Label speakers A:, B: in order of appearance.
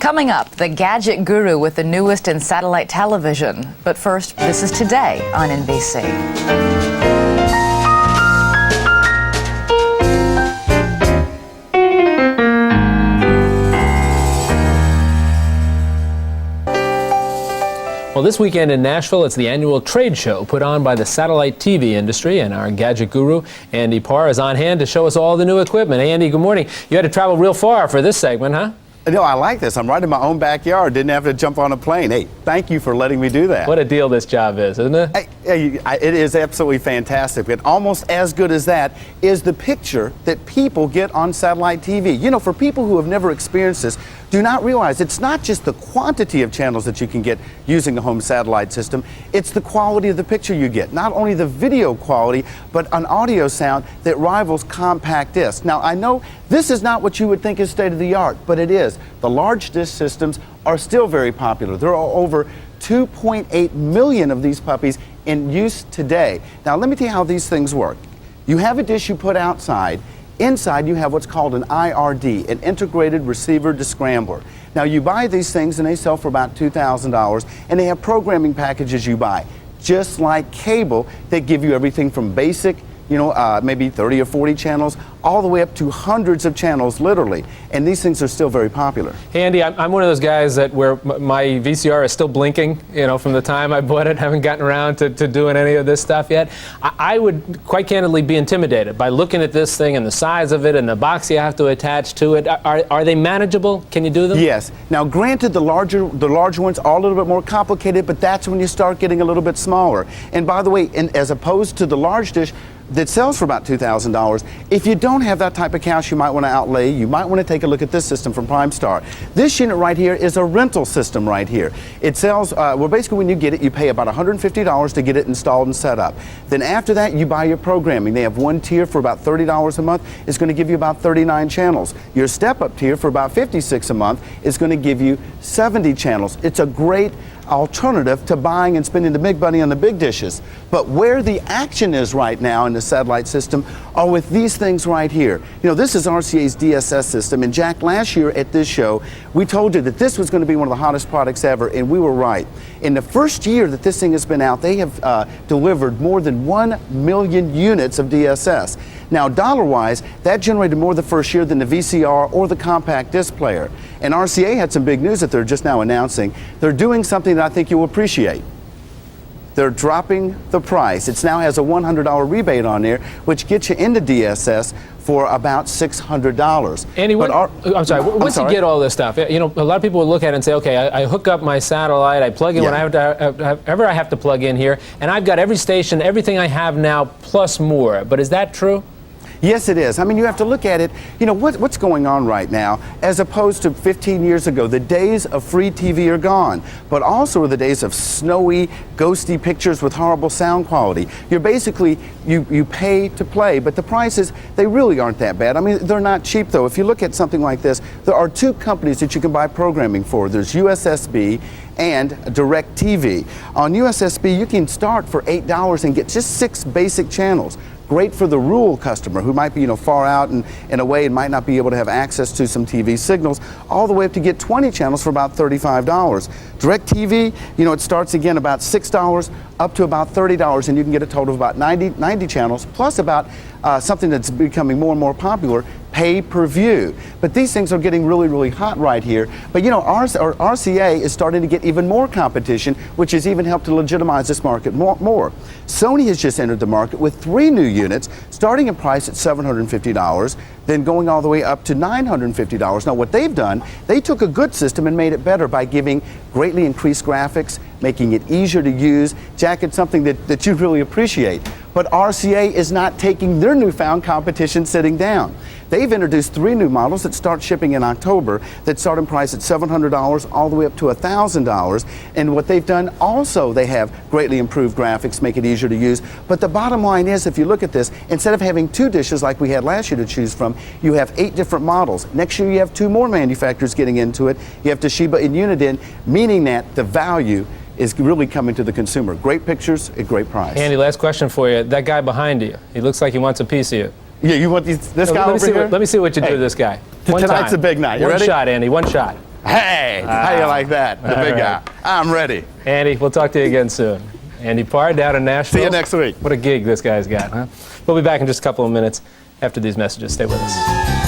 A: Coming up, the Gadget guru with the newest in satellite television. But first, this is Today on NBC.
B: Well, this weekend in Nashville, it's the annual trade show put on by the satellite TV industry, and our Gadget guru, Andy Parr, is on hand to show us all the new equipment. Hey, Andy, good morning. You had to travel real far for this segment, huh?
C: No, I like this. I'm right in my own backyard. Didn't have to jump on a plane. Hey, thank you for letting me do that.
B: What a deal this job is, isn't it?
C: It is absolutely fantastic. But almost as good as that is the picture that people get on satellite TV. You know, for people who have never experienced this, do not realize it's not just the quantity of channels that you can get using a home satellite system, it's the quality of the picture you get. Not only the video quality, but an audio sound that rivals compact discs. Now, I know this is not what you would think is state of the art, but it is. The large disc systems are still very popular. There are over 2.8 million of these puppies in use today. Now, let me tell you how these things work. You have a dish you put outside. Inside, you have what's called an IRD, an integrated receiver descrambler. Now, you buy these things and they sell for about $2,000, and they have programming packages you buy. Just like cable, they give you everything from basic, maybe 30 or 40 channels, all the way up to hundreds of channels, literally. And these things are still very popular.
B: Hey, Andy, I'm one of those guys that where my VCR is still blinking, from the time I bought it. Haven't gotten around to doing any of this stuff yet. I would quite candidly be intimidated by looking at this thing and the size of it and the box you have to attach to it. Are they manageable? Can you do them?
C: Yes. Now, granted, the larger ones are a little bit more complicated, but that's when you start getting a little bit smaller. And by the way, as opposed to the large dish that sells for about $2,000, if you don't have that type of cash you might want to outlay, you might want to take a look at this system from Primestar. This unit right here is a rental system right here. It sells, basically when you get it, you pay about $150 to get it installed and set up. Then after that, you buy your programming. They have one tier for about $30 a month. It's going to give you about 39 channels. Your step-up tier for about $56 a month is going to give you 70 channels. It's a great alternative to buying and spending the big money on the big dishes. But where the action is right now in the satellite system are with these things right here. This is RCA's DSS system, and Jack, last year at this show, we told you that this was going to be one of the hottest products ever, and we were right. In the first year that this thing has been out, they have delivered more than 1 million units of DSS. Now, dollar-wise, that generated more the first year than the VCR or the compact disc player. And RCA had some big news that they're just now announcing. They're doing something that I think you'll appreciate. They're dropping the price. It now has a $100 rebate on there, which gets you into DSS for about $600.
B: Andy, I'm sorry, once you get all this stuff, a lot of people will look at it and say, okay, I hook up my satellite, I plug in whenever I have to plug in here, and I've got every station, everything I have now, plus more. But is that true?
C: Yes, it is. I mean, you have to look at it, what's going on right now, as opposed to 15 years ago. The days of free TV are gone, but also are the days of snowy, ghosty pictures with horrible sound quality. You're basically, you pay to play, but the prices, they really aren't that bad. I mean, they're not cheap, though. If you look at something like this, there are two companies that you can buy programming for. There's USSB and DirecTV. On USSB, you can start for $8 and get just 6 basic channels. Great for the rural customer who might be far out and in a way and might not be able to have access to some TV signals, all the way up to get 20 channels for about $35. DirecTV, it starts again about $6 up to about $30, and you can get a total of about 90 channels, plus about something that's becoming more and more popular, pay-per-view. But these things are getting really, really hot right here. But RCA is starting to get even more competition, which has even helped to legitimize this market more. Sony has just entered the market with 3 new units, starting in price at $750, then going all the way up to $950. Now, what they've done, they took a good system and made it better by giving greatly increased graphics, making it easier to use. Jack, it's something that you really appreciate. But RCA is not taking their newfound competition sitting down. They've introduced 3 new models that start shipping in October that start in price at $700 all the way up to $1,000. And what they've done also, they have greatly improved graphics, make it easier to use. But the bottom line is, if you look at this, instead of having 2 dishes like we had last year to choose from, you have 8 different models. Next year you have 2 more manufacturers getting into it. You have Toshiba and Uniden, meaning that the value is really coming to the consumer. Great pictures at great price.
B: Andy, last question for you. That guy behind you, he looks like he wants a piece of you.
C: Yeah, you want this guy over here?
B: Let me see what you do to this guy.
C: Tonight's a big night. You
B: ready?
C: One
B: shot, Andy. One shot.
C: Hey, how you like that? The big guy. I'm ready.
B: Andy, we'll talk to you again soon. Andy Parr down in Nashville.
C: See you next week.
B: What a gig this guy's got, huh? We'll be back in just a couple of minutes after these messages. Stay with us.